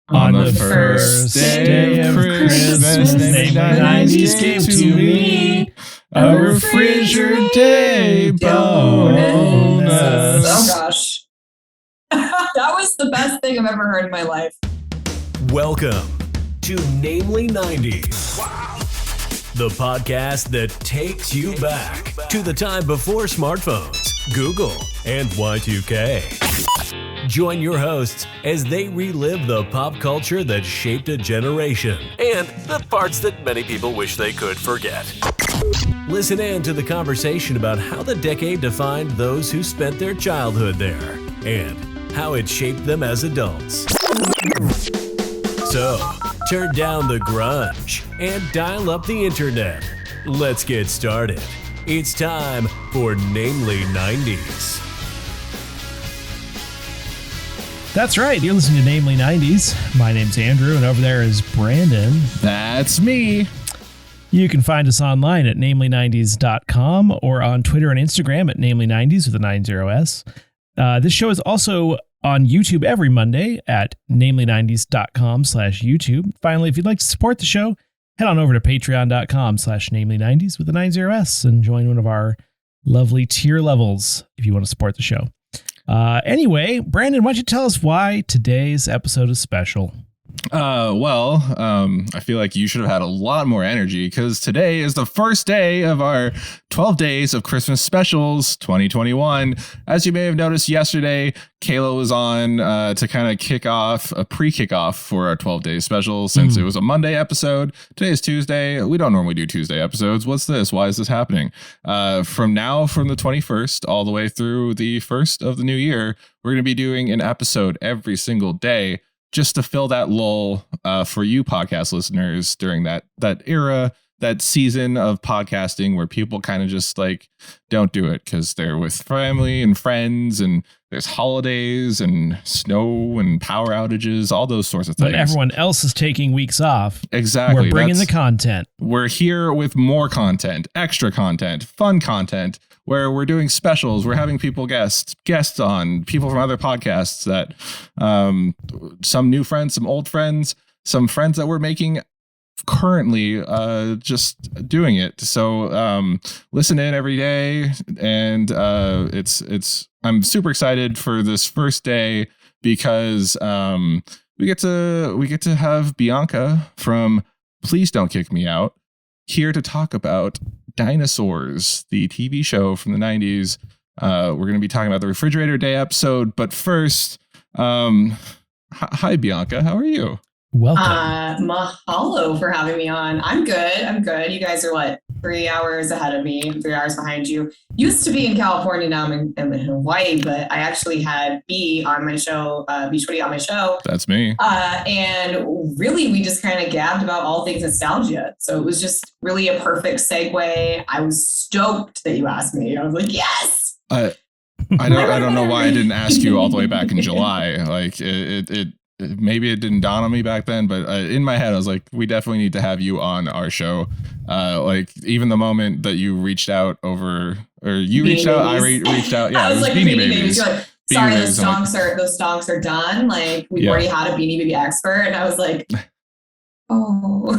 On the first day of Christmas, Namely 90s gave to me a refrigerator bonus. Oh gosh. That was the best thing I've ever heard in my life. Welcome to Namely 90s. Wow. The podcast that takes you back to the time before smartphones, Google, and Y2K. Join your hosts as they relive the pop culture that shaped a generation and the parts that many people wish they could forget. Listen in to the conversation about how the decade defined those who spent their childhood there and how it shaped them as adults. So, turn down the grunge and dial up the internet. Let's get started. It's time for Namely 90s. That's right. You're listening to Namely 90s. My name's Andrew, and over there is Brandon. That's me. You can find us online at namely90s.com or on Twitter and Instagram at namely90s with a 90s. This show is also on YouTube every Monday at namely90s.com/YouTube. Finally, if you'd like to support the show, head on over to patreon.com/namely90s with a 90s and join one of our lovely tier levels if you want to support the show. Anyway, Brandon, why don't you tell us why today's episode is special? I feel like you should have had a lot more energy because today is the first day of our 12 Days of Christmas Specials 2021. As you may have noticed yesterday, Kayla was on to kind of kick off a pre-kickoff for our 12 Days special since it was a Monday episode. Today is Tuesday. We don't normally do Tuesday episodes. What's this? Why is this happening? From the 21st all the way through the 1st of the new year, we're going to be doing an episode every single day, just to fill that lull for you podcast listeners during that era, that season of podcasting where people kind of just like don't do it because they're with family and friends and there's holidays and snow and power outages, all those sorts of things. When everyone else is taking weeks off, exactly, we're bringing the content. We're here with more content, extra content, fun content, where we're doing specials. We're having people guests on, people from other podcasts that some new friends, some old friends, some friends that we're making currently just doing it. So listen in every day, and I'm super excited for this first day because we get to have Bianca from Please Don't Kick Me Out here to talk about Dinosaurs, the TV show from the 90s. We're going to be talking about the Refrigerator Day episode, but first, hi Bianca, how are you? Welcome. Mahalo for having me on. I'm good. You guys are what, 3 hours ahead of me, 3 hours behind you. Used to be in California, now I'm in Hawaii, but I actually had B on my show, B20 on my show. That's me. And really, we just kind of gabbed about all things nostalgia. So it was just really a perfect segue. I was stoked that you asked me. I was like, yes. I don't know why I didn't ask you all the way back in July. Like it maybe it didn't dawn on me back then, but in my head I was like, we definitely need to have you on our show. Like even the moment that you reached out I reached out. Yeah, I was it was like, Beanie Babies. You're like, sorry, those stonks are done. Like we've already had a Beanie Baby expert, and I was like, oh.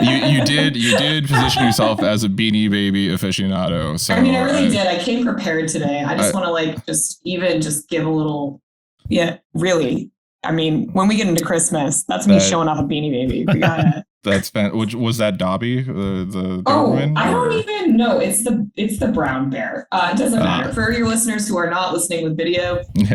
you did position yourself as a Beanie Baby aficionado. So I mean, I really did. I came prepared today. I just want to just give a little. Yeah, really. I mean, when we get into Christmas, that's me showing off a Beanie Baby. We gotta. That's which was that Dobby, the Doberman? I don't even know. It's the brown bear. It doesn't matter. For your listeners who are not listening with video, you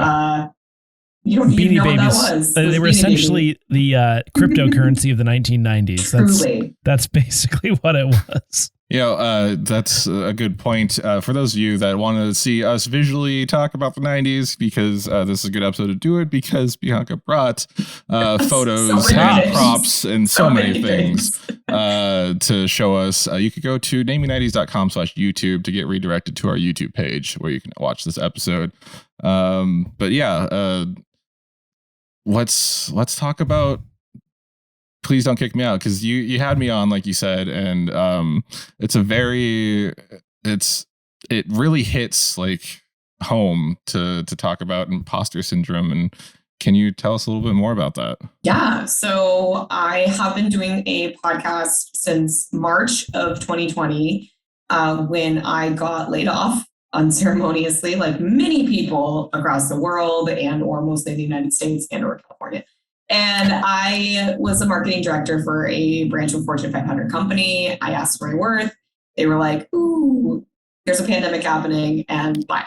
don't even know Babies. What that was. They were essentially the cryptocurrency of the 1990s. That's basically what it was. That's a good point. For those of you that want to see us visually talk about the 90s, because this is a good episode to do it, because Bianca brought photos and props and so many things to show us. You could go to namely90s.com/YouTube to get redirected to our YouTube page where you can watch this episode. Let's talk about Please Don't Kick Me Out, because you had me on, like you said, and it really hits like home to talk about imposter syndrome and Can you tell us a little bit more about that? Yeah. So I have been doing a podcast since March of 2020 when I got laid off unceremoniously, like many people across the world and or mostly the United States and or California. And I was a marketing director for a branch of Fortune 500 company. I asked my worth. They were like, ooh, there's a pandemic happening and bye.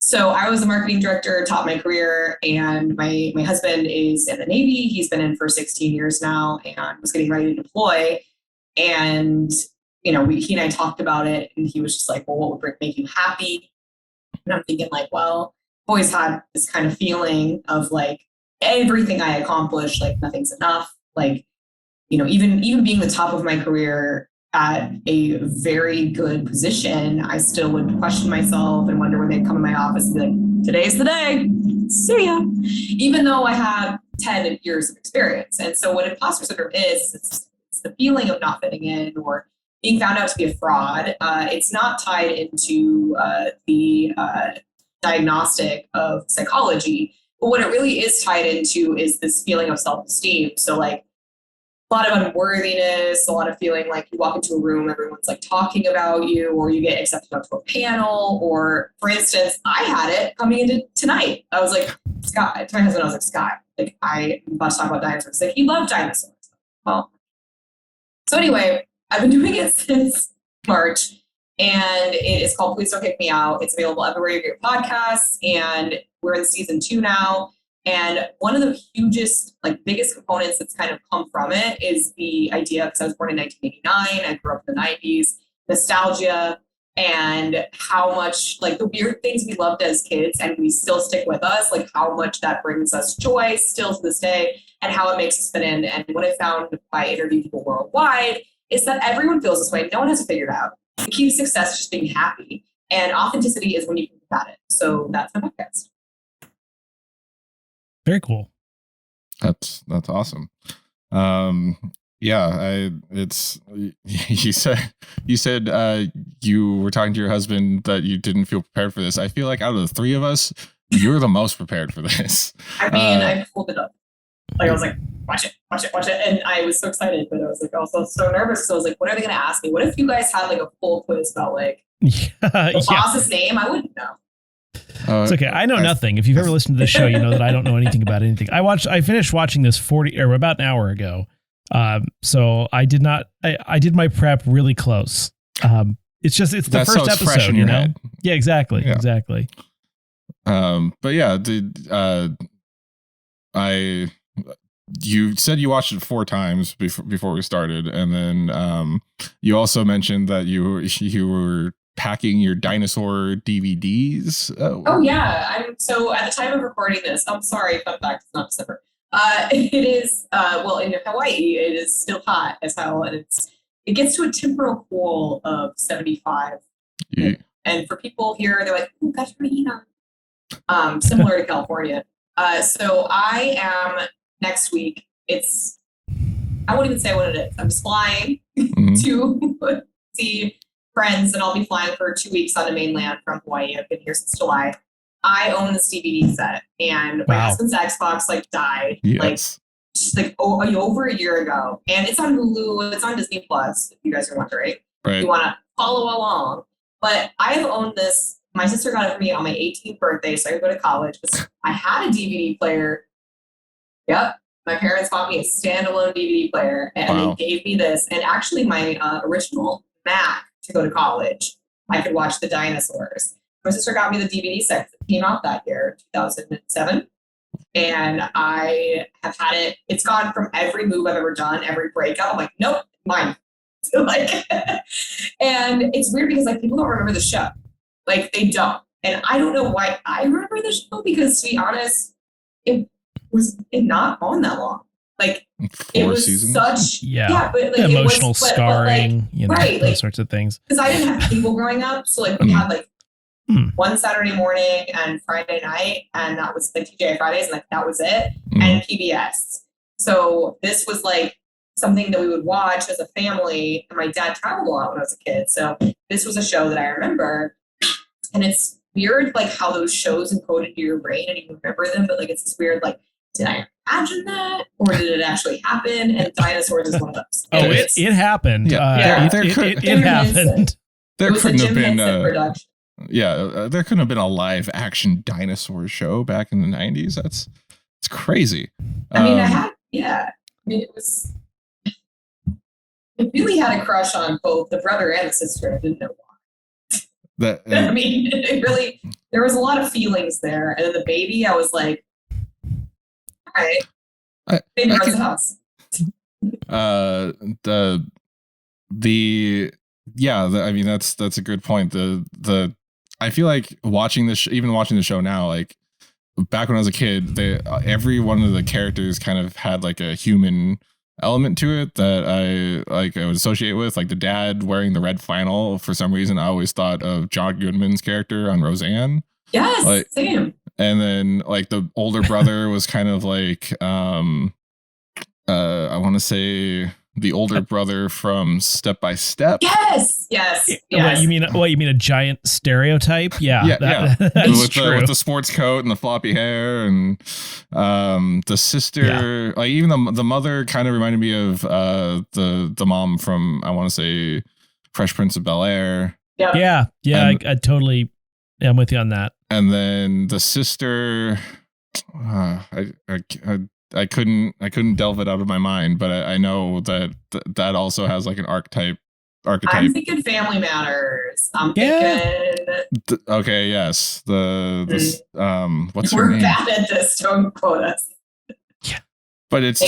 So I was a marketing director, taught my career, and my husband is in the Navy. He's been in for 16 years now and was getting ready to deploy. And, he and I talked about it, and he was just like, well, what would make you happy? And I'm thinking like, well, I've always had this kind of feeling of like everything I accomplished, like nothing's enough. Like, even being the top of my career at a very good position, I still would question myself and wonder when they'd come in my office and be like, today's the day, see ya. Even though I have 10 years of experience. And so what imposter syndrome is, it's the feeling of not fitting in or being found out to be a fraud. It's not tied into the diagnostic of psychology, but what it really is tied into is this feeling of self-esteem. So like, a lot of unworthiness, a lot of feeling like you walk into a room, everyone's like talking about you, or you get accepted onto a panel. Or for instance, I had it coming into tonight. I was like, Scott, to my husband, I was like, Scott, like I'm about to talk about dinosaurs. Like he loved dinosaurs. Well, so anyway, I've been doing it since March and it is called Please Don't Kick Me Out. It's available everywhere you get your podcasts and we're in season 2 now. And one of the biggest components that's kind of come from it is the idea, because I was born in 1989, I grew up in the 90s, nostalgia, and how much like the weird things we loved as kids and we still stick with us, like how much that brings us joy still to this day and how it makes us fit in. And what I found by interviewing people worldwide is that everyone feels this way. No one has it figured out. The key to success is just being happy. And authenticity is when you can combat it. So that's my podcast. Very cool. That's awesome. Yeah, you said you were talking to your husband that you didn't feel prepared for this. I feel like out of the 3 of us, you're the most prepared for this. I mean, I pulled it up. Like I was like, watch it. And I was so excited, but I was like also so nervous. So I was like, what are they going to ask me? What if you guys had like a full quiz about like the boss's name? I wouldn't know. It's okay. I know nothing. If you've ever listened to this show, you know that I don't know anything about anything. I finished watching this about an hour ago. So I did not, I did my prep really close. It's the first episode, fresh in your head. Yeah, exactly. Yeah. Exactly. But yeah, you said you watched it 4 times before we started. And then, you also mentioned that you were packing your dinosaur DVDs. Oh yeah. So at the time of recording this, I'm sorry, fun fact, it's not December. It is, in Hawaii, it is still hot as hell. And it gets to a temporal cool of 75. Yeah. And for people here, they're like, oh gosh, what are you on? Similar to California. So I am next week. I won't even say what it is. I'm just flying to see friends, and I'll be flying for 2 weeks on the mainland from Hawaii. I've been here since July. I own this DVD set, and my husband's Xbox died over a year ago, and it's on Hulu. It's on Disney Plus. If you guys are wondering, if you want to follow along. But I have owned this. My sister got it for me on my 18th birthday, so I could go to college. I had a DVD player. Yep. My parents bought me a standalone DVD player, and they gave me this. And actually, my original Mac to go to college, I could watch the dinosaurs. My sister got me the DVD set that came out that year, 2007. And I have had it. It's gone from every move I've ever done, every breakout. I'm like, nope, mine. And it's weird because people don't remember the show. They don't. And I don't know why I remember the show, because to be honest, it was not on that long. 4 seasons? Such but emotional scarring, those sorts of things. Because I didn't have cable growing up, so we had one Saturday morning and Friday night, and that was TGI Fridays, and that was it, and PBS. So this was something that we would watch as a family, and my dad traveled a lot when I was a kid, so this was a show that I remember. And it's weird how those shows encode into your brain and you remember them, but it's this weird did I imagine that, or did it actually happen? And dinosaurs is one of those. Oh, it happened. Yeah. It happened. There couldn't have been production. there couldn't have been a live action dinosaur show back in the 90s. It's crazy. I mean, I really had a crush on both the brother and the sister. I didn't know why. I mean, there was a lot of feelings there. And then the baby, I was like, all right, baby runs the house. I mean, that's a good point. I feel like watching watching the show now, like back when I was a kid, every one of the characters kind of had like a human element to it that I would associate with, like the dad wearing the red flannel. For some reason, I always thought of John Goodman's character on Roseanne. Yes, same. And then like the older brother was kind of like I want to say the older brother from Step by Step. Yes. What you mean a giant stereotype? Yeah. That's true. With the sports coat and the floppy hair, and the sister, like even the mother kind of reminded me of the mom from, I want to say, Fresh Prince of Bel-Air. Yeah. I totally am with you on that. And then the sister, I couldn't delve it out of my mind, but I know that also has like an archetype. I'm thinking Family Matters. I'm thinking. Okay, yes. What's We're her name? bad at this. Don't quote us. Yeah, but it's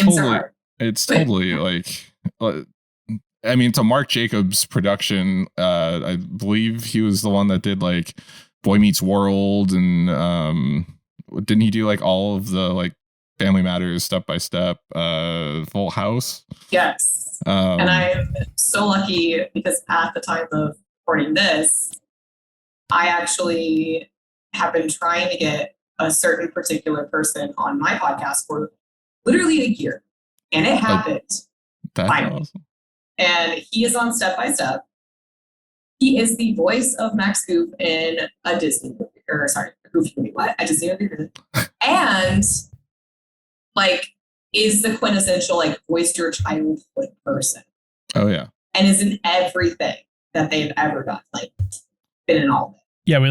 totally like. I mean, it's a Mark Jacobs production. I believe he was the one that did like Boy Meets World, and didn't he do like all of the like Family Matters, Step by Step, Full House? Yes. And I'm so lucky because at the time of recording this, I actually have been trying to get a certain particular person on my podcast for literally a year. And it happened. That's finally. Awesome. And he is on Step by Step. He is the voice of Max Goof in a Disney movie. A Goofy movie. What? A Disney movie. And like is the quintessential like voice your childhood person. Oh yeah. And is in everything that they've ever done. Like been in all of it. Yeah, we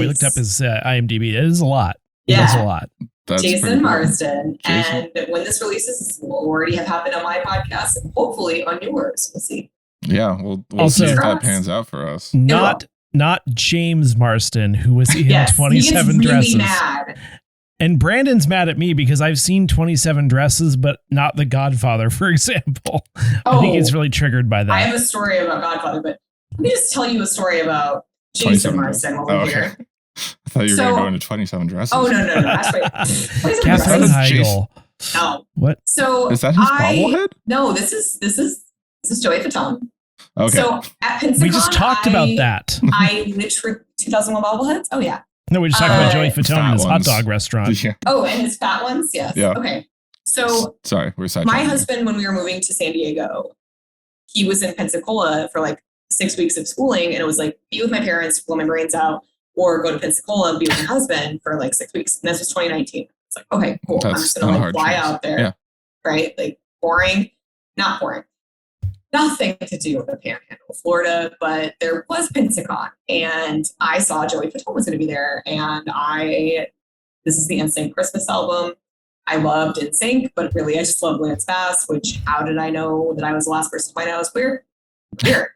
looked up his IMDb. It is a lot. Yeah. It is a lot. That's Jason Marsden. Jason. And when this releases, this will already have happened on my podcast and hopefully on yours. We'll see. Yeah, we'll Also, see if that pans out for us. Not James Marsden, who was in yes, 27 he is Dresses. really mad. And Brandon's mad at me because I've seen 27 Dresses, but not The Godfather, for example. I think he's really triggered by that. I have a story about Godfather, but let me just tell you a story about Jason Marsden over here. I thought you were going to go into 27 Dresses. Oh, no. That's right. Katherine Heigl. Oh. What? So is that his bobblehead? No, this is Joey Fatone. Okay. So at Pensacon, we just talked about that. I literally 2001 bobbleheads. Oh yeah. No, we just talked about Joey Fatone in his hot dog restaurant. Yeah. Oh, and his fat ones. Yes. Yeah. Okay. So sorry, we're sidetracked. My husband, when we were moving to San Diego, he was in Pensacola for like 6 weeks of schooling, and it was like be with my parents, blow my brains out, or go to Pensacola and be with my husband for like 6 weeks. And this was 2019. It's like, okay, cool. I'm just gonna like fly out there. Yeah. Right? Like boring, not boring. Nothing to do with the Panhandle of Florida, but there was Pensacon, and I saw Joey Fatone was going to be there, and this is the NSYNC Christmas album. I loved NSYNC, but really I just loved Lance Bass, which how did I know that I was the last person to find out? It was weird.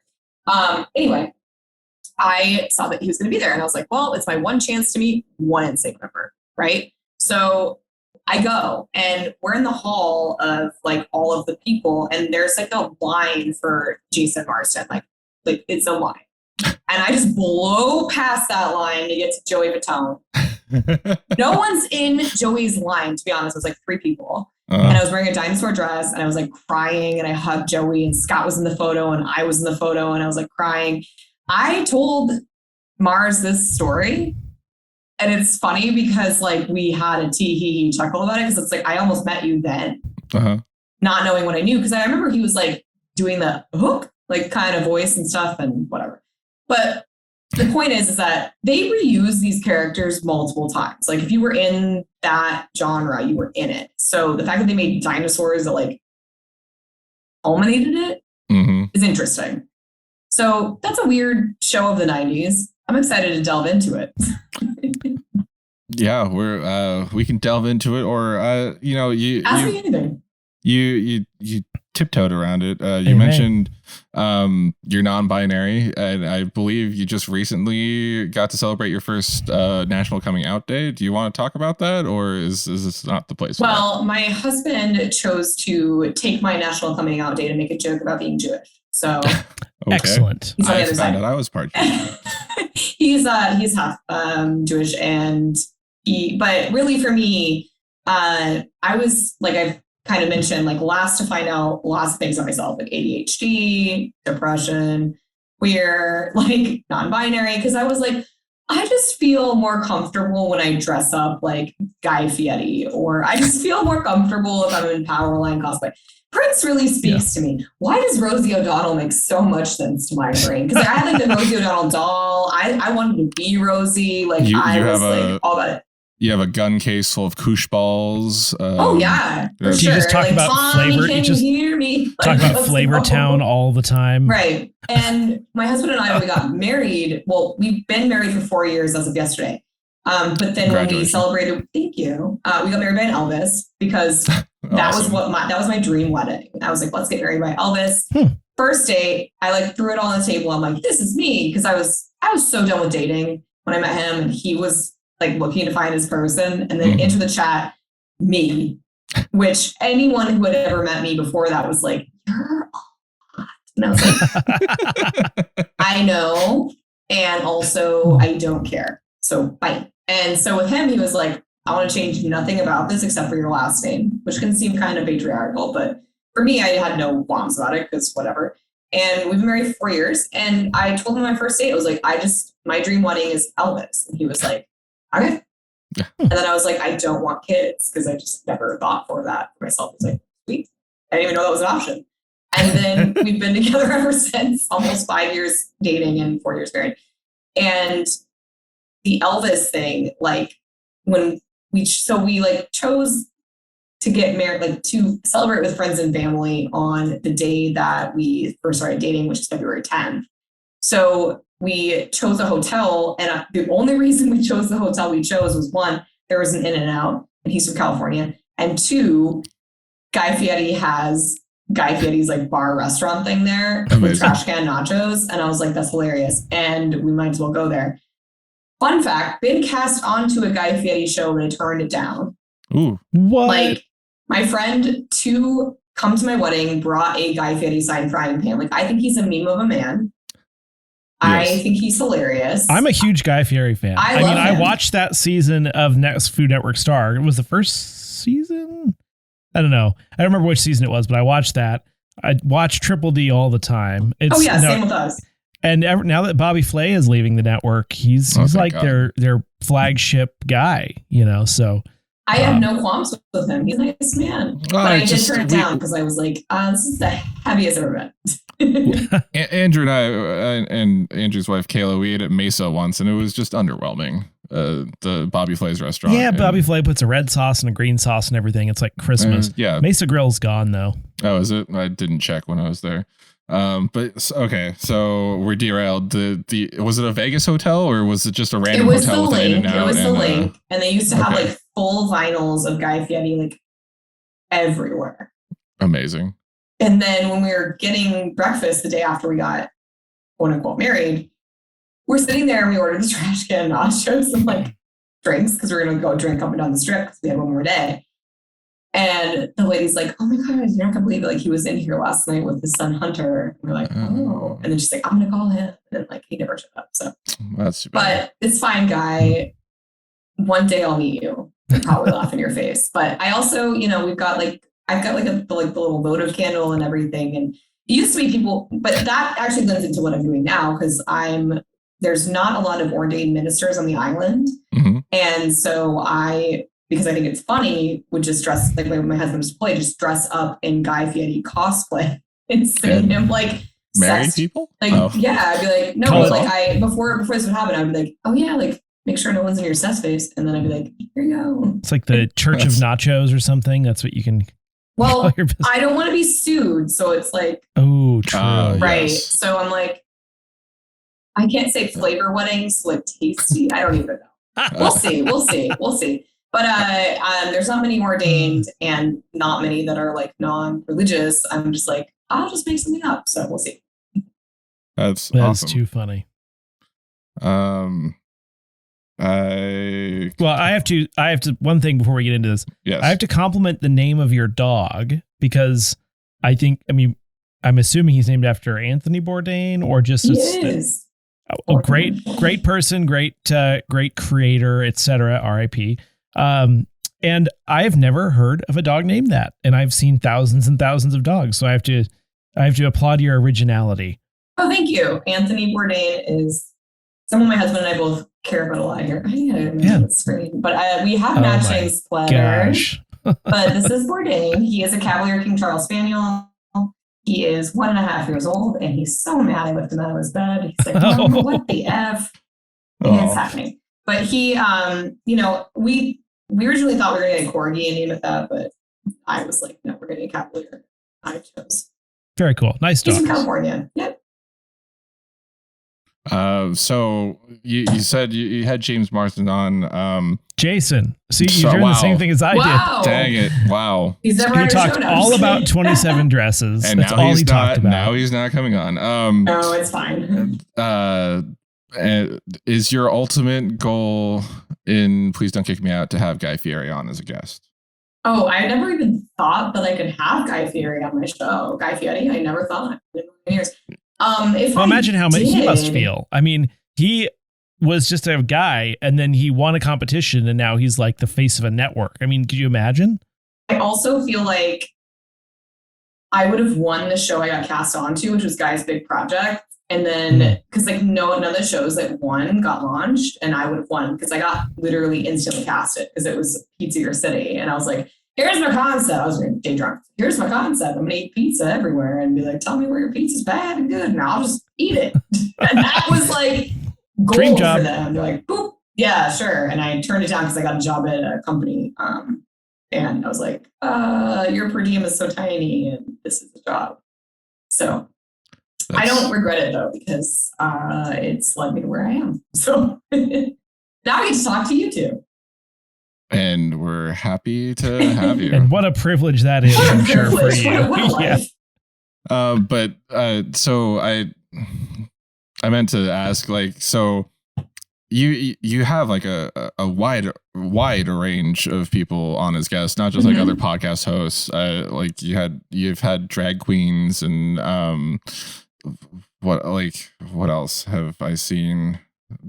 Anyway, I saw that he was going to be there, and I was like, well, it's my one chance to meet one NSYNC member, right? So I go, and we're in the hall of like all of the people, and there's like a line for Jason Marsden, like it's a line, and I just blow past that line to get to Joey Fatone. No one's in Joey's line, to be honest. It was like 3 people, and I was wearing a dinosaur dress, and I was like crying, and I hugged Joey, and Scott was in the photo, and I was in the photo, and I was like crying. I told Mars this story. And it's funny because like we had a tee chuckle about it because it's like I almost met you then, not knowing what I knew, because I remember he was like doing the hook like kind of voice and stuff and whatever. But the point is that they reuse these characters multiple times. Like if you were in that genre, you were in it. So the fact that they made dinosaurs that like culminated it is interesting. So that's a weird show of the 90s. I'm excited to delve into it. Yeah, we can delve into it, or you ask me anything. You tiptoed around it. You mentioned you're non-binary, and I believe you just recently got to celebrate your first National Coming Out Day. Do you want to talk about that, or is this not the place? Well, my husband chose to take my National Coming Out Day to make a joke about being Jewish. So okay. Excellent. He's on the I other found side. out I was part Jewish. he's half Jewish, and but really for me, I was like I've kind of mentioned, like last to find out lots of things about myself, like ADHD, depression, queer, like non-binary, because I was like, I just feel more comfortable when I dress up like Guy Fieri, or I just feel more comfortable if I'm in Powerline cosplay. Prince really speaks to me. Why does Rosie O'Donnell make so much sense to my brain? Because I had like the Rosie O'Donnell doll. I wanted to be Rosie. Like I was like all about it. You have a gun case full of koosh balls. Oh yeah, for You sure. just talk like, about Tommy, flavor. can You just hear me? talk Like, about Flavor Town all the time. Right. And my husband and I, we got married. Well, we've been married for 4 years as of yesterday. But then when we celebrated, thank you, we got married by an Elvis because that Awesome. was my dream wedding. I was like, let's get married by Elvis. First date, I like threw it all on the table. I'm like, this is me, because I was so done with dating when I met him, and he was like looking to find his person, and then into the chat, me, which anyone who had ever met me before that was like, you're hot. And I was like, I know. And also I don't care. So bye. And so with him, he was like, I want to change nothing about this except for your last name, which can seem kind of patriarchal, but for me, I had no qualms about it because whatever. And we've been married for 4 years. And I told him my first date, I was like, my dream wedding is Elvis. And he was like, okay. And then I was like, I don't want kids, because I just never thought for that for myself. It's like, sweet. I didn't even know that was an option. And then we've been together ever since, almost 5 years dating and 4 years married. And the Elvis thing, like when we like chose to get married, like to celebrate with friends and family on the day that we first started dating, which is February 10th. So we chose a hotel, and the only reason we chose the hotel we chose was, one, there was an In-N-Out, and he's from California, and two, Guy Fieri has Guy Fieri's like bar restaurant thing there with trash can nachos, and I was like, that's hilarious, and we might as well go there. Fun fact, been cast onto a Guy Fieri show, but I turned it down. Ooh. What? Like my friend to come to my wedding brought a Guy Fieri signed frying pan. Like I think he's a meme of a man. Yes. I think he's hilarious. I'm a huge Guy Fieri fan. I love him. I watched that season of Food Network Star. It was the first season. I don't know. I don't remember which season it was, but I watched that. I watch Triple D all the time. Same with us. And now that Bobby Flay is leaving the network, he's like their flagship guy, So I have no qualms with him. He's a nice man. But I did turn it down because I was like, this is the heaviest I've ever been. Andrew and I and Andrew's wife Kayla, we ate at Mesa once, and it was just underwhelming. The Bobby Flay's restaurant. Yeah, Bobby Flay puts a red sauce and a green sauce and everything. It's like Christmas. Yeah, Mesa Grill's gone though. Oh, is it? I didn't check when I was there. But okay, so we're derailed. The was it a Vegas hotel, or was it just a random hotel with an In-N-Out? It was the Link, and they used to have like full vinyls of Guy Fieri like everywhere. Amazing. And then when we were getting breakfast the day after we got quote unquote married, we're sitting there and we ordered the trash can nachos and like drinks because we're gonna go drink up and down the strip because we had one more day. And the lady's like, "Oh my God, you're not gonna believe it! Like he was in here last night with his son Hunter." And we're like, "Oh," and then she's like, "I'm gonna call him," and then like he never showed up. So that's too bad. But it's fine, Guy. One day I'll meet you. I'll probably laugh in your face. But I also, we've got like I've got like the little votive candle and everything. And it used to be people, but that actually lends into what I'm doing now because there's not a lot of ordained ministers on the island, and so because I think it's funny, would just dress like when my husband was deployed, just dress up in Guy Fieri cosplay and sing him like married sex, people? like, yeah, I'd be like, no, Call it like before this would happen, I'd be like, oh yeah, like make sure no one's in your sex face. And then I'd be like, here you go. It's like the Church of Nachos or something. That's what you can call Well, your business. I don't want to be sued. So it's like, Oh, true. right. Yes. So I'm like, I can't say flavor weddings, like tasty. I don't even know. We'll see. But there's not many ordained and not many that are like non-religious. I'm just like, I'll just make something up. So we'll see. That's That's awesome. too funny. I have to one thing before we get into this. yes. I have to compliment the name of your dog because I'm assuming he's named after Anthony Bourdain or just He is. a great person, great creator, etc. R.I.P. And I've never heard of a dog named that, and I've seen thousands and thousands of dogs. So I have to applaud your originality. Oh, thank you. Anthony Bourdain is someone my husband and I both care about a lot here. I think I the screen, but we have matching sweaters. But this is Bourdain. He is a Cavalier King Charles Spaniel. He is 1.5 years old, and he's so mad I lifted him out of his bed. He's like, Mom, what the F is happening? But he, we originally thought we were going to get a Corgi and name it that, but I was like, no, we're going to get Cavalier. I chose. Very cool. Nice dog. He's from California. Yep. So you said you had James Marsden on. Jason. See, you're doing the same thing as I Wow. did. Dang it! Wow. He's never He talked all about 27 dresses. And That's now all he's he talked not. about. Now he's not coming on. No, it's fine. Is your ultimate goal in Please Don't Kick Me Out to have Guy Fieri on as a guest? Oh, I never even thought that I could have Guy Fieri on my show. Guy Fieri, I never thought in a million years. Imagine how he must feel. I mean, he was just a guy, and then he won a competition, and now he's like the face of a network. I mean, could you imagine? I also feel like I would have won the show I got cast onto, which was Guy's big project. And then, because like none of the shows that won got launched, and I would have won because I got literally instantly casted because it was Pizza Your City, and I was like, "Here's my concept." I was day drunk. Here's my concept. I'm gonna eat pizza everywhere and be like, "Tell me where your pizza's bad and good, and I'll just eat it." And that was like Dream gold job. for them. They're like, "Boop, yeah, sure." And I turned it down because I got a job at a company, and I was like, "Your per diem is so tiny, and this is the job." So. I don't regret it though, because it's led me to where I am. So now I get to talk to you two. And we're happy to have you. And what a privilege that is, What a I'm sure, for privilege. you. What a life. So I meant to ask, like, so you have like a wide range of people on as guests, not just like other podcast hosts. Like you've had drag queens and what else have I seen?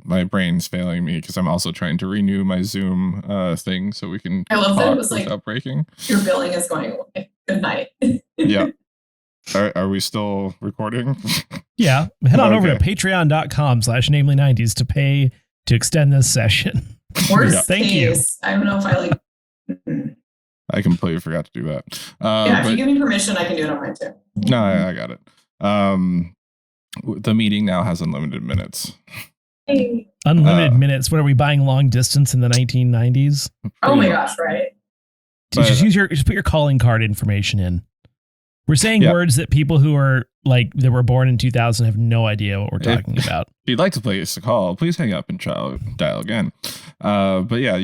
My brain's failing me because I'm also trying to renew my Zoom thing so we can. I love that it was like without breaking. Your billing is going away. Good night. Yeah. Are we still recording? Yeah. Head on over to Okay. patreon.com/namely90s to pay to extend this session. Worst Thank you. case, I don't know if I like. I completely forgot to do that. Yeah, if but you give me permission, I can do it on mine too. no, I got it. The meeting now has unlimited minutes. Hey. Unlimited minutes. What are we buying long distance in the 1990s? Oh my gosh, right? Just put your calling card information in. We're saying Yeah. words that people who are like that were born in 2000 have no idea what we're talking about. If you'd like to place a call, please hang up and dial again. But yeah,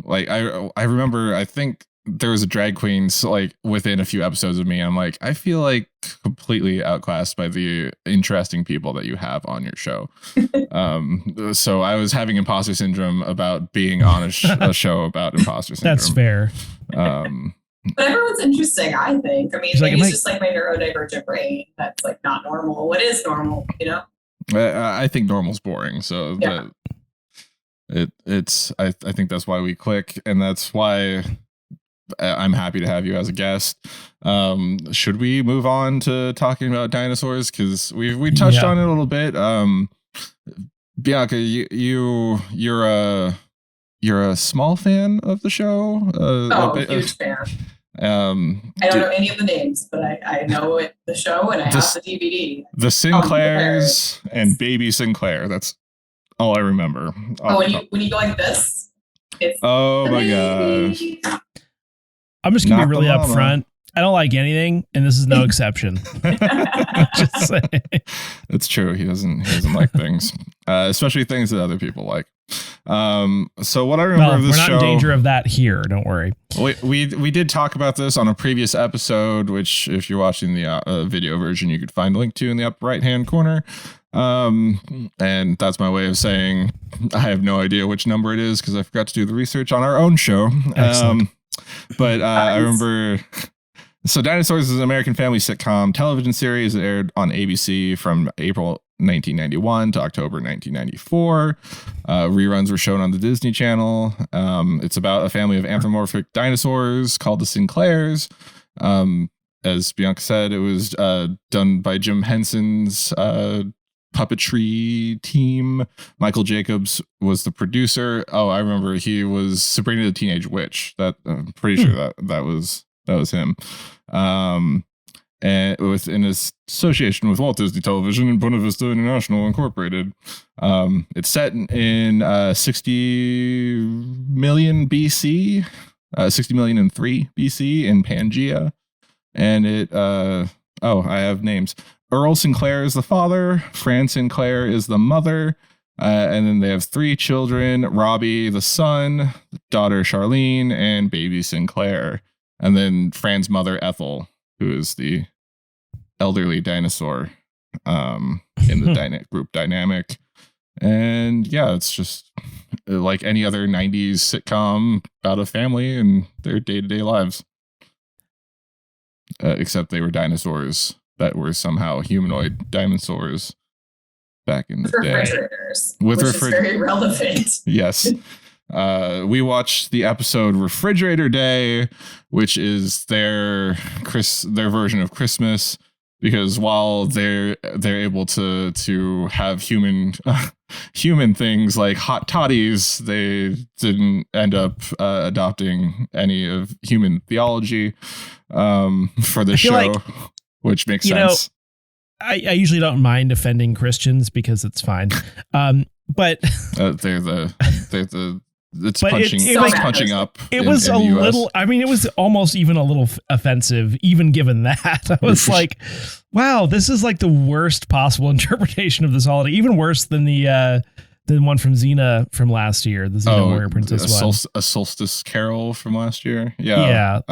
I remember, I think there was a drag queen like within a few episodes of me. I'm like, I feel like completely outclassed by the interesting people that you have on your show. So I was having imposter syndrome about being on a show about imposter syndrome. That's fair. But everyone's interesting, I think. I mean, It's like, maybe am it's just like my neurodivergent brain that's like not normal. What is normal, you know? I think normal's boring. So Yeah. I think that's why we click, and that's why I'm happy to have you as a guest. Should we move on to talking about dinosaurs? Because we touched on it a little bit. Bianca, you're a small fan of the show. Huge fan. I don't know any of the names, but I know the show and I have the DVD. The Sinclairs and Baby Sinclair. That's all I remember. When you go like this, it's oh my gosh. I'm just gonna be really upfront. I don't like anything, and this is no exception. Just saying. It's true. He doesn't like things, especially things that other people like. So what I remember of this show, we're not in danger of that here. Don't worry. We did talk about this on a previous episode, which if you're watching the video version, you could find a link to in the upper right hand corner. And that's my way of saying I have no idea which number it is because I forgot to do the research on our own show. But I remember. So Dinosaurs is an American family sitcom television series that aired on ABC from April 1991 to October 1994. Reruns were shown on the Disney Channel. It's about a family of anthropomorphic dinosaurs called the Sinclairs. As Bianca said, it was done by Jim Henson's puppetry team. Michael Jacobs was the producer. Oh, I remember he was Sabrina the Teenage Witch. That I'm pretty sure that was him. And in association with Walt Disney Television and Buena Vista International Incorporated. It's set in 60 million BC, 60 million and 3 BC in Pangaea. And I have names. Earl Sinclair is the father, Fran Sinclair is the mother, and then they have 3 children, Robbie the son, daughter Charlene, and baby Sinclair. And then Fran's mother, Ethel, who is the elderly dinosaur in the group dynamic. And yeah, it's just like any other 90s sitcom about a family and their day-to-day lives. Except they were dinosaurs that were somehow humanoid dinosaurs back in the day. Refrigerators, which is very relevant. Yes. We watched the episode Refrigerator Day, which is their version of Christmas, because while they're able to have human things like hot toddies, they didn't end up adopting any of human theology for the show, which makes sense. I usually don't mind offending Christians because it's fine, but it's punching up. It was a little. I mean, it was almost even a little offensive, even given that. I was like, "Wow, this is like the worst possible interpretation of this holiday. Even worse than the one from Xena from last year, the Xena Warrior Princess one, a Solstice Carol from last year. Yeah.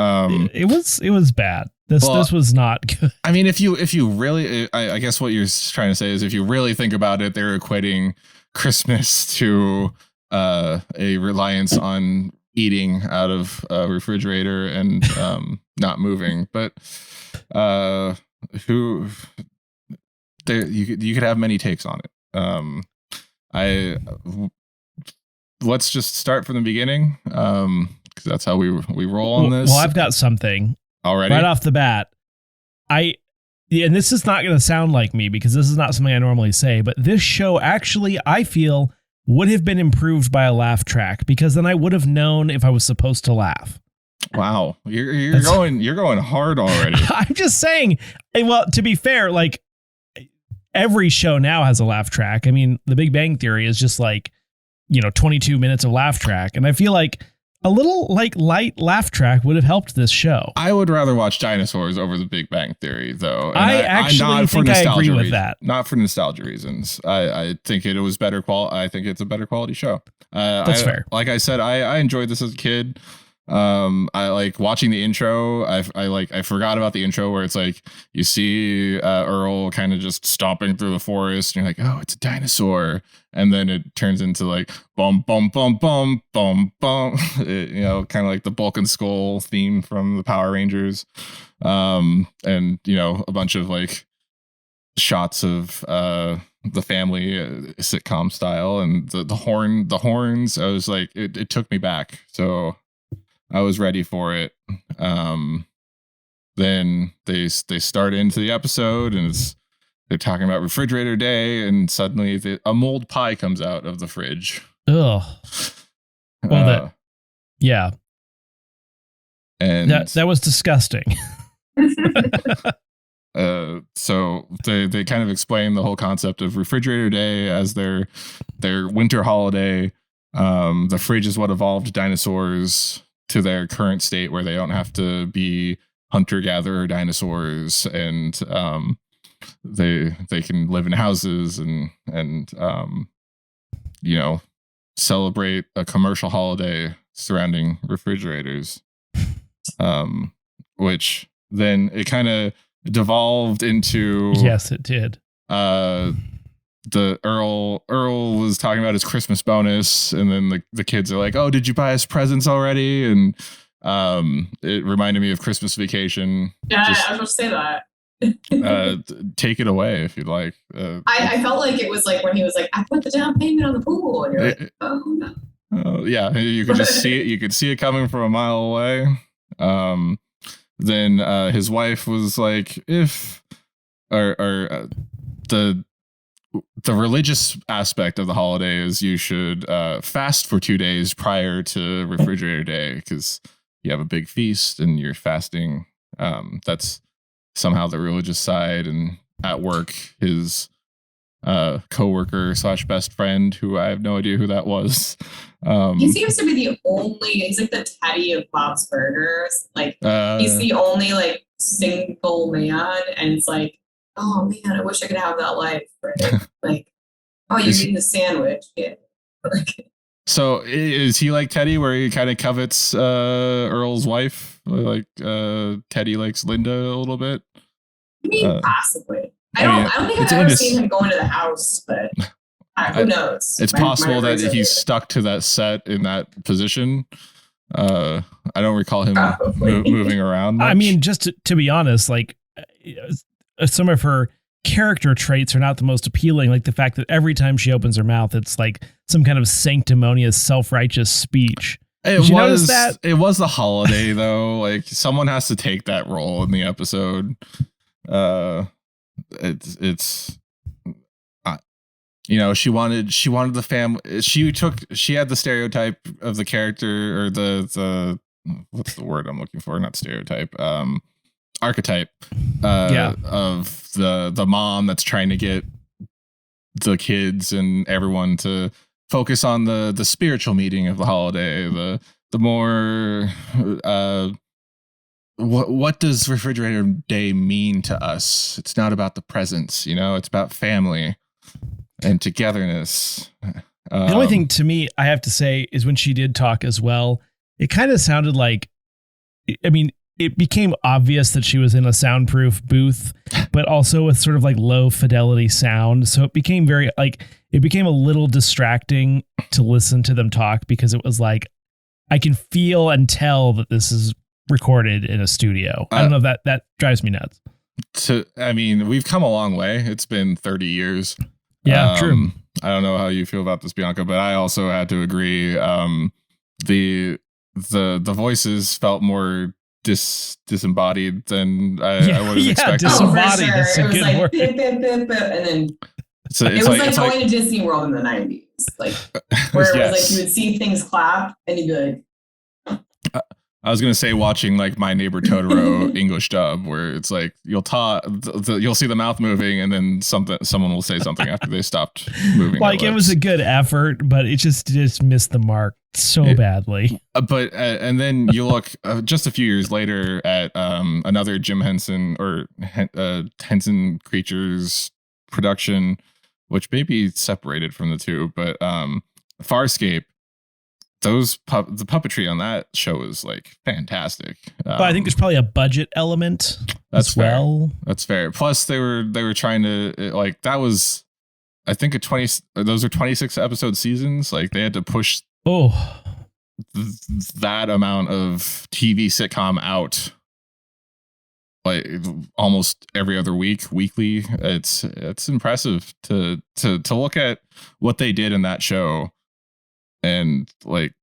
It was bad. This was not good. I mean, if you really, I guess what you're trying to say is if you really think about it, they're equating Christmas to a reliance on eating out of a refrigerator and not moving. But you could have many takes on it. Let's just start from the beginning, because that's how we roll on this. Well, I've got something already right off the bat. And this is not going to sound like me because this is not something I normally say, but this show actually, I feel, would have been improved by a laugh track, because then I would have known if I was supposed to laugh. Wow, you're going hard already. I'm just saying. Well, to be fair, like every show now has a laugh track. I mean, The Big Bang Theory is just like 22 minutes of laugh track, and I feel like a little like light laugh track would have helped this show. I would rather watch Dinosaurs over The Big Bang Theory, though. And I actually think I agree with that. Not for nostalgia reasons. I think it was better quality. I think it's a better quality show. That's fair. Like I said, I enjoyed this as a kid. I like watching the intro. I forgot about the intro where it's like you see Earl kind of just stomping through the forest and you're like, oh, it's a dinosaur. And then it turns into like bum, bum, bum, bum, bum, bum, kind of like the Bulk and Skull theme from the Power Rangers. And, a bunch of like shots of the family sitcom style and the horns. I was like, it took me back. So I was ready for it. Then they start into the episode and they're talking about Refrigerator Day, and suddenly a mold pie comes out of the fridge. Ugh. Well, yeah. And that was disgusting. So they kind of explain the whole concept of Refrigerator Day as their winter holiday. The fridge is what evolved dinosaurs to their current state where they don't have to be hunter-gatherer dinosaurs, and they can live in houses and celebrate a commercial holiday surrounding refrigerators, which then it kind of devolved into, yes, it did. The Earl was talking about his Christmas bonus, and then the kids are like, "Oh, did you buy us presents already?" And it reminded me of Christmas Vacation. Yeah, I was going to say that. Take it away if you'd like. I felt like it was like when he was like, "I put the down payment on the pool," and you're like, "Oh no." Yeah, you could just see it. You could see it coming from a mile away. Then his wife was like, "If the religious aspect of the holiday is you should fast for 2 days prior to Refrigerator Day because you have a big feast and you're fasting." That's somehow the religious side. And at work, his coworker / best friend, who I have no idea who that was. He seems to be the only. He's like the Teddy of Bob's Burgers. Like he's the only like single man, and it's like, oh man, I wish I could have that life. Right? Like, oh, you're eating the sandwich. Yeah. So is he like Teddy, where he kind of covets Earl's wife? Like Teddy likes Linda a little bit? I mean, possibly. I don't think I've ever seen him go into the house, but who knows? It's possible that he's stuck to that set in that position. I don't recall him moving around much. I mean, just to be honest, like some of her character traits are not the most appealing. Like the fact that every time she opens her mouth, it's like some kind of sanctimonious, self-righteous speech. Did you notice that? It was the holiday though. Like someone has to take that role in the episode. She wanted the family. She had the stereotype of the character, or the what's the word I'm looking for? Not stereotype. Archetype of the mom that's trying to get the kids and everyone to focus on the spiritual meaning of the holiday, the more what does Refrigerator Day mean to us? It's not about the presents, it's about family and togetherness. The only thing to me I have to say is when she did talk as well, it kind of sounded like, I mean, it became obvious that she was in a soundproof booth, but also with sort of like low fidelity sound. So it became a little distracting to listen to them talk, because it was like, I can feel and tell that this is recorded in a studio. I don't know if that drives me nuts. We've come a long way. It's been 30 years. Yeah, true. I don't know how you feel about this, Bianca, but I also had to agree. The voices felt more disembodied than I would have expected. Disembodied. Sure. That's a good like, word. Bip, bip, bip, bip, and then it was like going to Disney World in the 90s, like where it was like you would see things clap and you'd be like. I was gonna say watching like My Neighbor Totoro English dub, where it's like you'll see the mouth moving, and then someone will say something after they stopped moving. Like it was a good effort, but it just missed the mark so badly. But and then you look just a few years later at another Jim Henson or Henson Creatures production, which may be separated from the two, but Farscape. The puppetry on that show is like fantastic. But I think there's probably a budget element as fair. Well. That's fair. Plus they were trying to like, that was, I think those are 26 episode seasons. Like they had to push that amount of TV sitcom out like almost every other weekly. It's impressive to look at what they did in that show. And like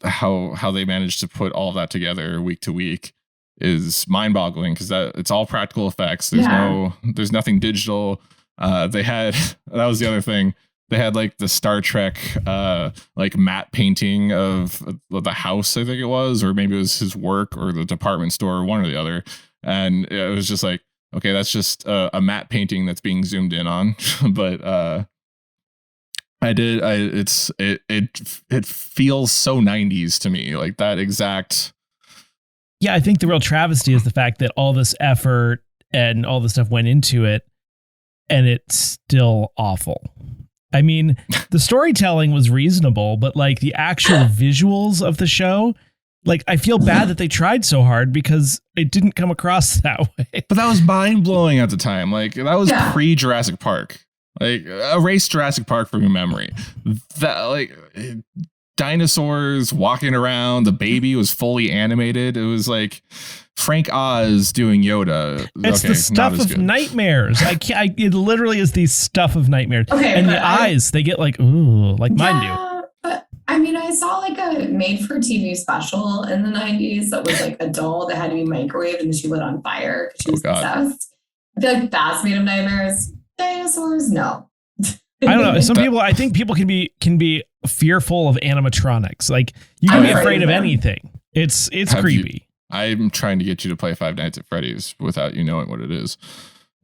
how they managed to put all of that together week to week is mind-boggling, because it's all practical effects. There's nothing digital. That was the other thing. they had like the Star Trek like matte painting of the house, I think it was, or maybe it was his work or the department store, one or the other. And it was just like, okay, that's just a matte painting that's being zoomed in on. But it feels so 90s to me, like that exact. Yeah, I think the real travesty is the fact that all this effort and all this stuff went into it, and it's still awful. I mean, the storytelling was reasonable, but like the actual visuals of the show, like I feel bad that they tried so hard because it didn't come across that way. But that was mind blowing at the time. Like that was pre Jurassic Park. Like erase Jurassic Park from your memory. That like dinosaurs walking around. The baby was fully animated. It was like Frank Oz doing Yoda. It's the stuff of nightmares. It literally is the stuff of nightmares. Okay, and the eyes, they get like, ooh, like mine do. But I mean, I saw like a made-for-TV special in the 90s that was like a doll that had to be microwaved and she lit on fire because she was obsessed. I feel like that's made of nightmares. Dinosaurs, no. I don't know. Some people, I think people can be fearful of animatronics. Like you can be afraid of anything. It's creepy. I'm trying to get you to play Five Nights at Freddy's without you knowing what it is.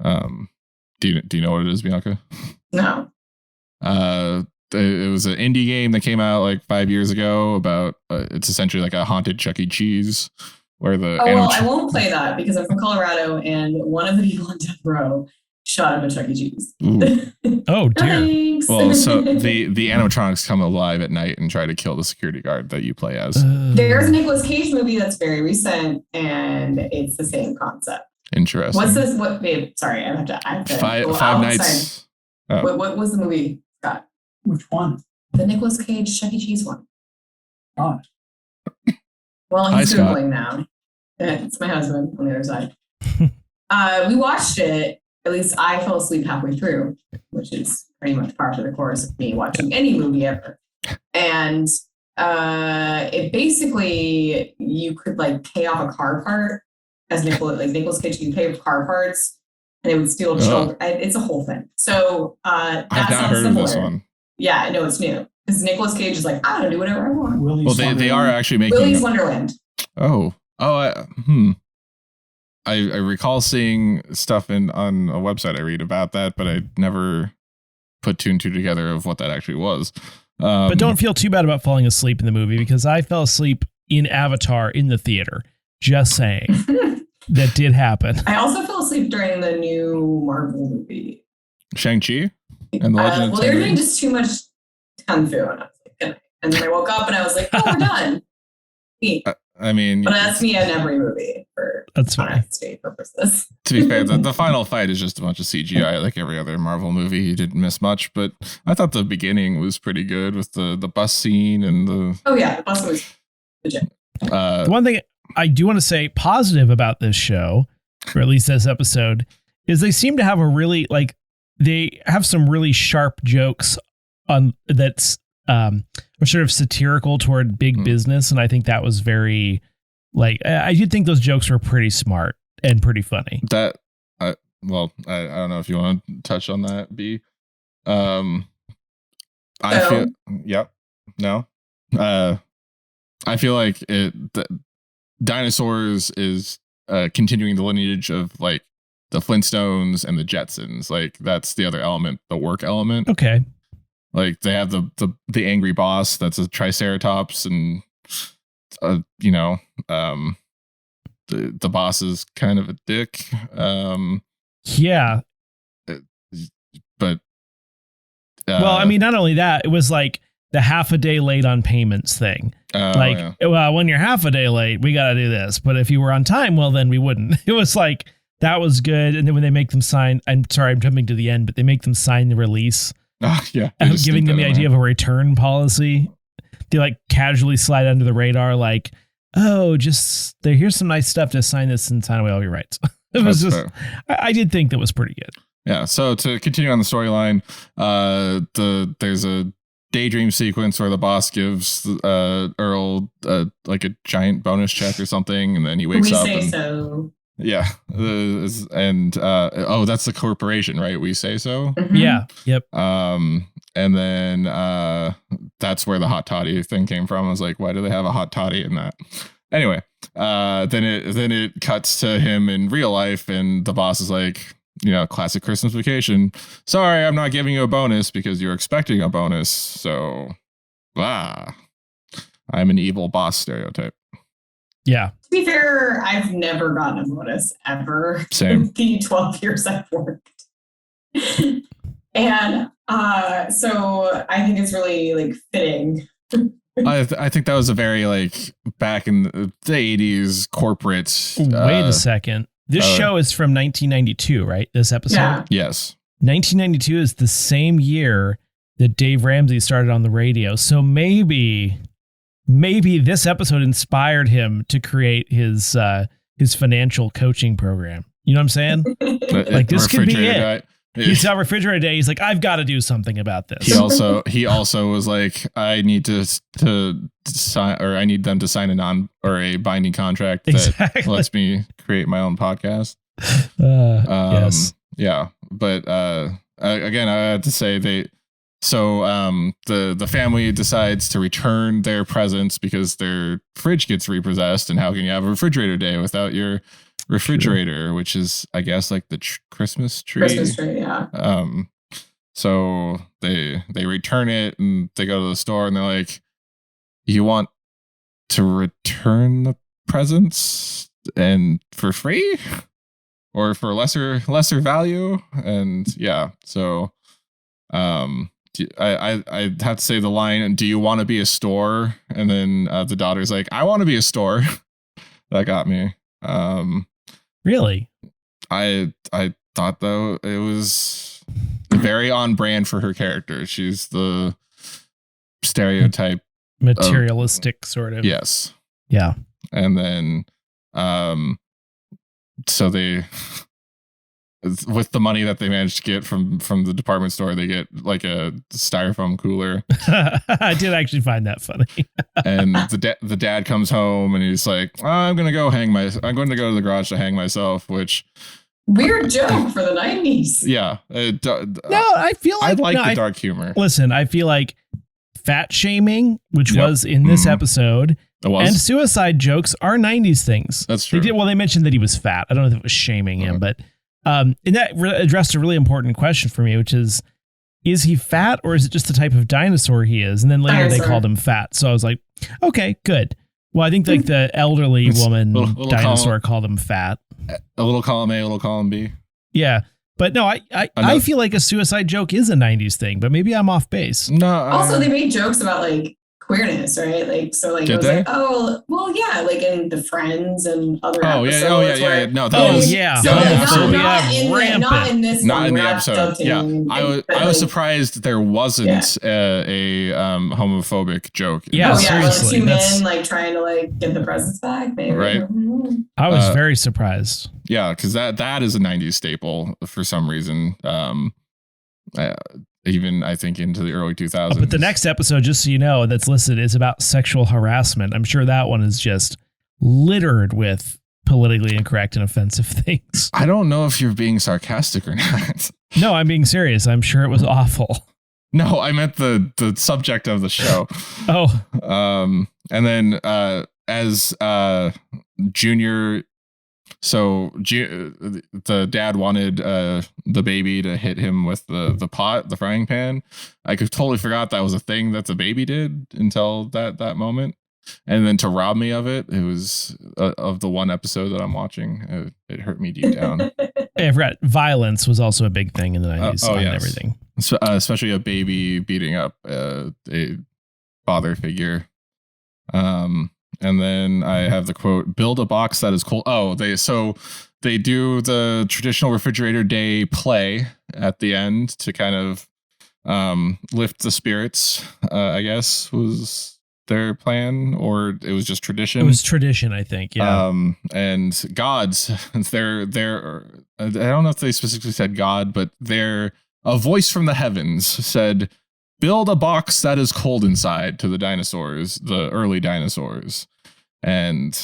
Do you know what it is, Bianca? No. It was an indie game that came out like 5 years ago about it's essentially like a haunted Chuck E. Cheese where the I won't play that because I'm from Colorado and one of the people on death row shot up a Chuck E. Cheese. Oh dear. Thanks. Well, so the animatronics come alive at night and try to kill the security guard that you play as. There's a Nicolas Cage movie that's very recent and it's the same concept. Interesting. What's this? What? Babe, sorry, I have to Five Nights. Oh. What was the movie, Scott? Which one? The Nicolas Cage Chuck E. Cheese one. God. Well, he's Googling now. It's my husband on the other side. We watched it. At least I fell asleep halfway through, which is pretty much par for the course of me watching any movie ever. And it basically, you could like pay off a car part as Nicolas Cage, you pay with car parts and it would steal children. It's a whole thing. So that I've not sounds heard similar. of this one. Yeah, no, it's new. Because Nicolas Cage is like, I don't do whatever I want. Willy's They are actually making Willy's Wonderland. I recall seeing stuff on a website I read about that, but I never put two and two together of what that actually was. But don't feel too bad about falling asleep in the movie because I fell asleep in Avatar in the theater. Just saying. That did happen. I also fell asleep during the new Marvel movie. Shang-Chi? And the Legend of they were doing just too much kung fu. And I was like, good night. And then I woke up and I was like, oh, we're done. I mean, but that's me in every movie for honesty purposes. To be fair, the final fight is just a bunch of CGI, like every other Marvel movie. You didn't miss much, but I thought the beginning was pretty good with the bus scene and the. Oh yeah, the bus was legit. The one thing I do want to say positive about this show, or at least this episode, is they seem to have they have some really sharp jokes on that's. Or sort of satirical toward big business. And I think that was very I did think those jokes were pretty smart and pretty funny. I don't know if you want to touch on that, B. I feel like dinosaurs is continuing the lineage of like the Flintstones and the Jetsons. Like that's the other element, the work element. Okay. Like they have the angry boss that's a Triceratops, and the boss is kind of a dick. Yeah, but well, I mean, not only that, it was like the half a day late on payments thing. Well, when you're half a day late, we got to do this. But if you were on time, well, then we wouldn't. It was like that was good. And then when they make them sign, I'm sorry, I'm jumping to the end, but they make them sign the release. Giving them the idea of a return policy. They like casually slide under the radar, like, oh, just here's some nice stuff to sign this and sign away all your rights. It was just, I did think that was pretty good. Yeah. So to continue on the storyline, there's a daydream sequence where the boss gives Earl like a giant bonus check or something, and then he wakes up. So. Yeah. And that's the corporation, right? We say so. Mhm. Yeah. Yep. And then that's where the hot toddy thing came from. I was like, why do they have a hot toddy in that? Anyway, then it cuts to him in real life, and the boss is like, classic Christmas Vacation. Sorry, I'm not giving you a bonus because you're expecting a bonus. So, I'm an evil boss stereotype. Yeah. To be fair, I've never gotten a bonus ever. Same. In the 12 years I've worked. And so I think it's really like fitting. I think that was a very like back in the 80s corporate. Wait a second. This show is from 1992, right? This episode? Yeah. Yes. 1992 is the same year that Dave Ramsey started on the radio. So maybe this episode inspired him to create his financial coaching program. You know what I'm saying? Like this could be it. Guy. He's on Refrigerator Day. He's like, I've got to do something about this. He also was like, I need to sign, or I need them to sign a binding contract that lets me create my own podcast. Yes. Yeah. But again, I have to say the family decides to return their presents because their fridge gets repossessed, and how can you have a Refrigerator Day without your refrigerator? True. Which is, I guess, like the Christmas tree. Christmas tree, yeah. So they return it, and they go to the store, and they're like, you want to return the presents and for free or for lesser value? And yeah, so I have to say the line, do you want to be a store? And then the daughter's like, I want to be a store. That got me. Really? I thought, though, it was very on brand for her character. She's the stereotype materialistic sort of. Yes. Yeah. And then so they, with the money that they managed to get from the department store, they get like a styrofoam cooler. I did actually find that funny. And the dad comes home, and he's like, I'm going to go to the garage to hang myself, which weird joke for the 90s. Yeah. No, I feel like I like the dark humor. Listen, I feel like fat shaming, which was in this episode, and suicide jokes are 90s things. That's true. They mentioned that he was fat. I don't know if it was shaming him, but and that addressed a really important question for me, which is he fat, or is it just the type of dinosaur he is? And then later they called him fat. So I was like, okay, good. Well, I think like the elderly woman little dinosaur called him fat. A little column A, a little column B. Yeah. But no, I feel like a suicide joke is a 90s thing, but maybe I'm off base. No. Also, they made jokes about like queerness, right? Like, so like, it was like, oh, well, yeah, like in the Friends and other episodes. Yeah. No, that was, so not in this not in the episode. Yeah. I was surprised there wasn't a homophobic joke. Yeah, seriously. Well, two men like trying to like get the presents back, maybe. Right. I was very surprised. Yeah, because that is a 90s staple for some reason. Even I think into the early 2000s. But the next episode, just so you know, that's listed is about sexual harassment. I'm sure that one is just littered with politically incorrect and offensive things. I don't know if you're being sarcastic or not. No, I'm being serious. I'm sure it was awful. No, I meant the subject of the show. Oh. And then as Junior. So the dad wanted the baby to hit him with the frying pan. I totally forgot that was a thing that the baby did until that moment. And then to rob me of it, it was of the one episode that I'm watching. It hurt me deep down. I forgot. Violence was also a big thing in the 90s and yes. everything. So, especially a baby beating up a father figure. And then I have the quote, build a box that is cold. Oh, they do the traditional Refrigerator Day play at the end to kind of lift the spirits, I guess was their plan, or it was just tradition. It was tradition, I think. Yeah. And gods, they're I don't know if they specifically said God, but a voice from the heavens said, build a box that is cold inside to the dinosaurs, the early dinosaurs. And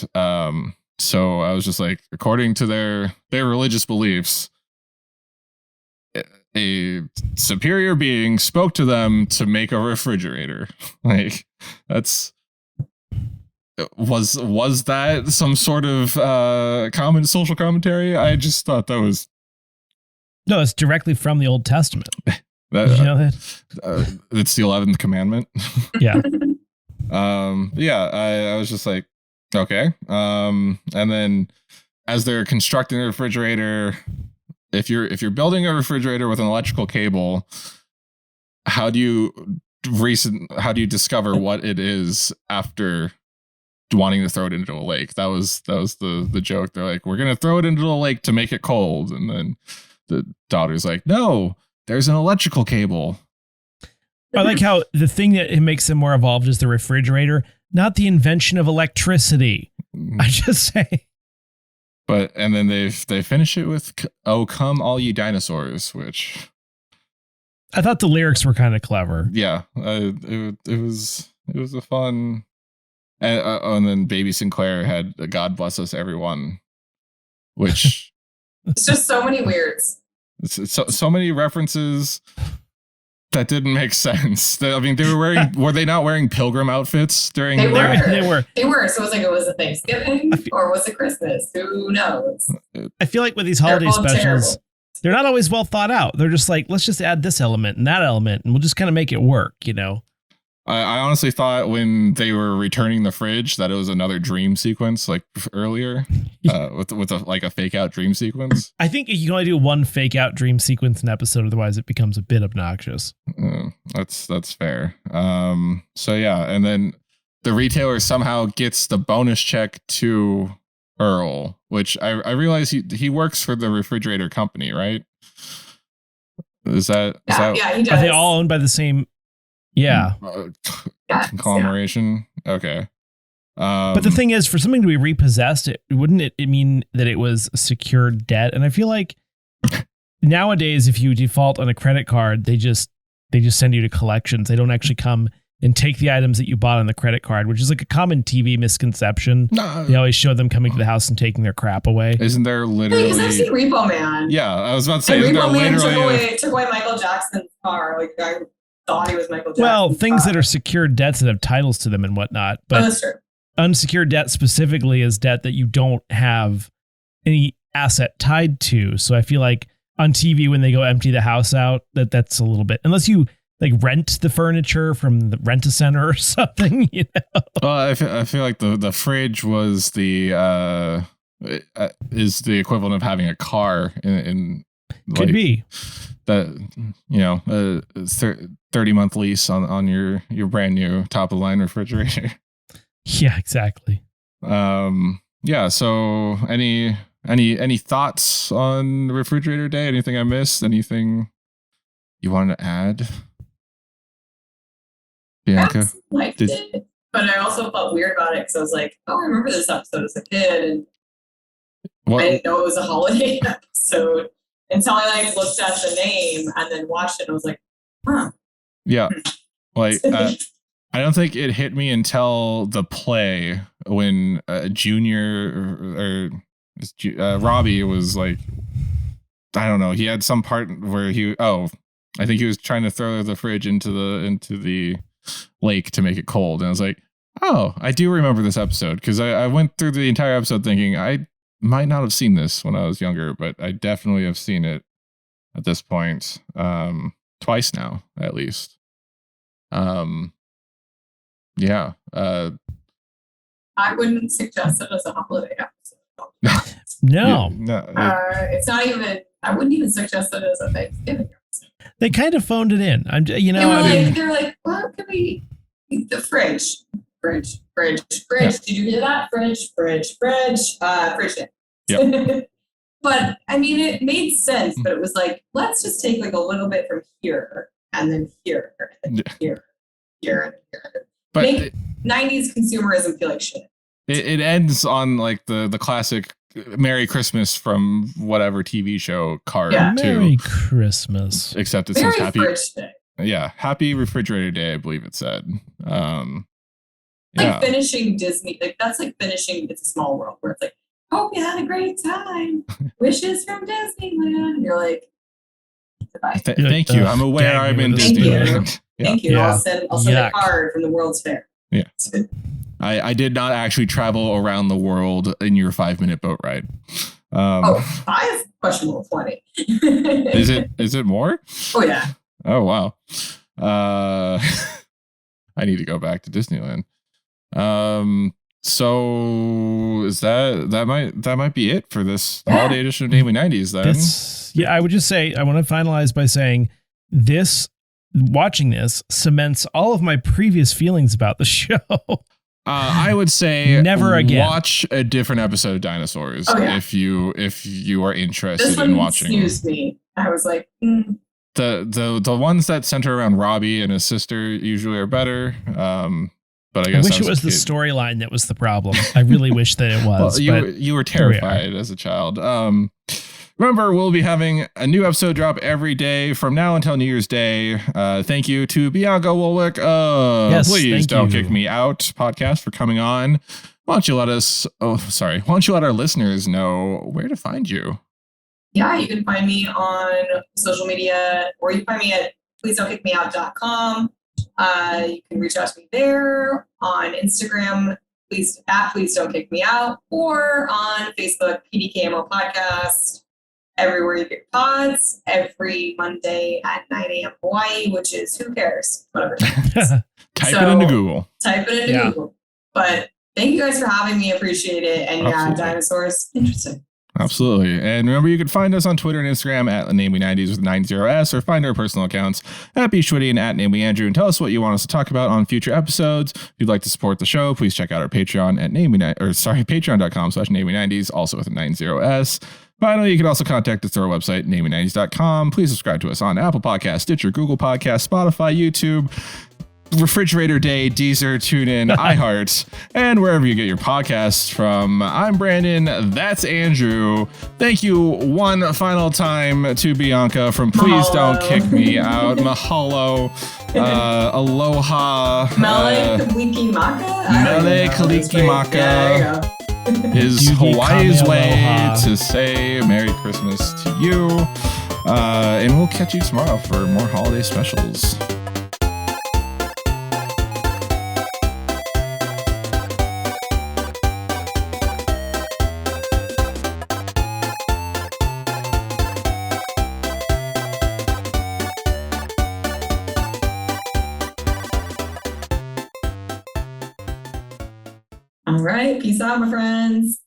so I was just like, according to their religious beliefs, a superior being spoke to them to make a refrigerator. Like, that's was that some sort of social commentary? I just thought that was No, it's directly from the Old Testament. that. You know that? It's the 11th commandment. Yeah. I was just like, okay. And then as they're constructing the refrigerator, if you're building a refrigerator with an electrical cable, how do you discover what it is after wanting to throw it into a lake? That was the joke. They're like, we're gonna throw it into a lake to make it cold, and then the daughter's like, no, there's an electrical cable. I like how the thing that it makes them more evolved is the refrigerator, not the invention of electricity. I just say. But and then they finish it with "Oh come all you dinosaurs," which I thought the lyrics were kind of clever. yeah, it was a fun. And then Baby Sinclair had "God bless us everyone," which It's just so many weirds. so many references that didn't make sense. I mean, they were they not wearing pilgrim outfits during? They were. They were. So it was like, was it Thanksgiving or was it Christmas? Who knows? I feel like with these holiday specials, they're not always well thought out. They're just like, let's just add this element and that element, and we'll just kind of make it work, you know? I honestly thought when they were returning the fridge that it was another dream sequence, like earlier, with a fake out dream sequence. I think you can only do one fake out dream sequence an episode, otherwise it becomes a bit obnoxious. That's fair. So yeah, and then the retailer somehow gets the bonus check to Earl, which I realize he works for the refrigerator company, right? Is that Yeah, he does. Are they all owned by the same? Yeah. Conglomeration. Yeah. Okay. But the thing is, for something to be repossessed, wouldn't it mean that it was secured debt? And I feel like nowadays, if you default on a credit card, they just send you to collections. They don't actually come and take the items that you bought on the credit card, which is like a common TV misconception. No. They always show them coming to the house and taking their crap away. Isn't there literally? Because I've seen Repo Man. Yeah, I was about to say. And Repo Man took away Michael Jackson's car. Like, I thought he was Michael Jackson. Well, things that are secured debts that have titles to them and whatnot, but that's true. Unsecured debt specifically is debt that you don't have any asset tied to. So I feel like on TV when they go empty the house out, that's a little bit, unless you like rent the furniture from the Rent-A-Center or something, you know. Well, I feel like the fridge was is the equivalent of having a car in could be that, you know, 30-month lease on your brand new top of the line refrigerator. Yeah, exactly. Yeah. So any thoughts on Refrigerator Day? Anything I missed? Anything you wanted to add? Bianca? I liked it, but I also felt weird about it because I was like, oh, I remember this episode as a kid, and I didn't know it was a holiday episode until I like looked at the name and then watched it and I was like, huh. Yeah. Like, I don't think it hit me until the play when Junior or Robbie was like, I don't know. He had some part where I think he was trying to throw the fridge into the lake to make it cold. And I was like, oh, I do remember this episode because I went through the entire episode thinking I might not have seen this when I was younger, but I definitely have seen it at this point twice now, at least. Yeah. I wouldn't suggest it as a holiday episode. No. It's not even, I wouldn't even suggest it as a Thanksgiving episode. They kind of phoned it in. They're like, what could we eat? The fridge. Yeah. Did you hear that? Fridge. Yeah. But I mean, it made sense, but it was like, let's just take like a little bit from here and then here and then here and here. But make 90s consumerism feel like shit. It ends on like the classic Merry Christmas from whatever TV show card too. Merry Christmas. Except it Merry says happy Fridge Day. Yeah, happy Refrigerator Day, I believe it said. Like finishing Disney, like that's like finishing It's a Small World, where it's like hope you had a great time. Wishes from Disneyland. You're like, goodbye. Thank you. I'm aware gag I'm me in with a Disneyland. spoon. Yeah. Thank you. Yeah. I'll send Yuck. a card from the World's Fair. Yeah. I did not actually travel around the world in your 5-minute boat ride. Oh, 5? Questionable 20. Is it more? Oh, yeah. Oh wow. I need to go back to Disneyland. So is that might be it for this holiday edition of Namely 90s then? I would just say, I want to finalize by saying watching this cements all of my previous feelings about the show. I would say Never again. Watch a different episode of Dinosaurs if you are interested This in one watching. snoozed me. I was like, The ones that center around Robbie and his sister usually are better. But I guess I wish it was the storyline that was the problem. I really wish that it was. Well, you were terrified as a child. Remember, we'll be having a new episode drop every day from now until New Year's Day. Thank you to Bianca Woolwick. Yes, Please thank Don't you. Kick Me Out podcast for coming on. Why don't you let our listeners know where to find you? yeah, you can find me on social media, or you can find me at pleasedon'tkickmeout.com. You can reach out to me there, on Instagram, please don't kick me out, or on Facebook, PDKMO Podcast, everywhere you get pods, every Monday at 9 a.m. Hawaii, which is who cares? Whatever. Type it into Google. Type it into Google. But thank you guys for having me. Appreciate it. And Absolutely. dinosaurs, interesting. Absolutely. And remember, you can find us on Twitter and Instagram at Namely90s with 90s, or find our personal accounts at Beachwitty and at Namely Andrew, and tell us what you want us to talk about on future episodes. If you'd like to support the show, please check out our Patreon at patreon.com/Namely90s, also with a 90s. Finally, you can also contact us through our website, Namely90s.com. Please subscribe to us on Apple Podcasts, Stitcher, Google Podcasts, Spotify, YouTube, Refrigerator Day, Deezer, TuneIn, iHeart, and wherever you get your podcasts from. I'm Brandon. That's Andrew. Thank you one final time to Bianca from Please Don't Kick Me Out. Mahalo. Aloha. Mele Kalikimaka? Mele Kalikimaka. Yeah, there you go. Is Yugi Hawaii's Kame way Aloha. to say Merry Christmas to you. And we'll catch you tomorrow for more holiday specials. All right. Peace out, my friends.